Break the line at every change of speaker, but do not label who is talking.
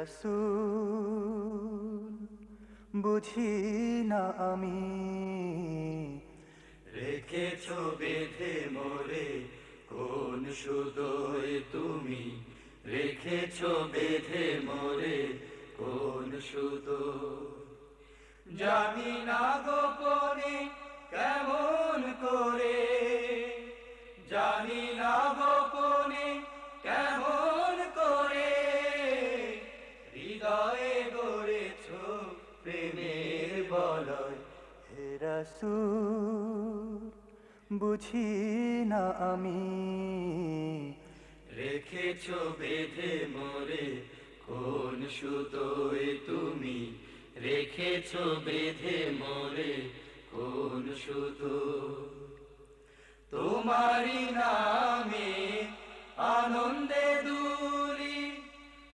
রাসূল বুঝি না আমি,
রেখেছো বেঁধে মোরে কোন সুদোয় তুমি, রেখেছো বেঁধে মোরে কোন সুদোয়। জানি না গোপনে কেমন করে, জানি না গোপনে কেমন করে, হৃদয়ে গড়েছো প্রেমের বলয়।
হে রাসূল বুঝি না আমি,
রেখেছো বেঁধে মোরে কোন সুতোয় তুমি, রেখেছো বেঁধে মোরে কোন সুতো। তোমারি নামে আনন্দে দু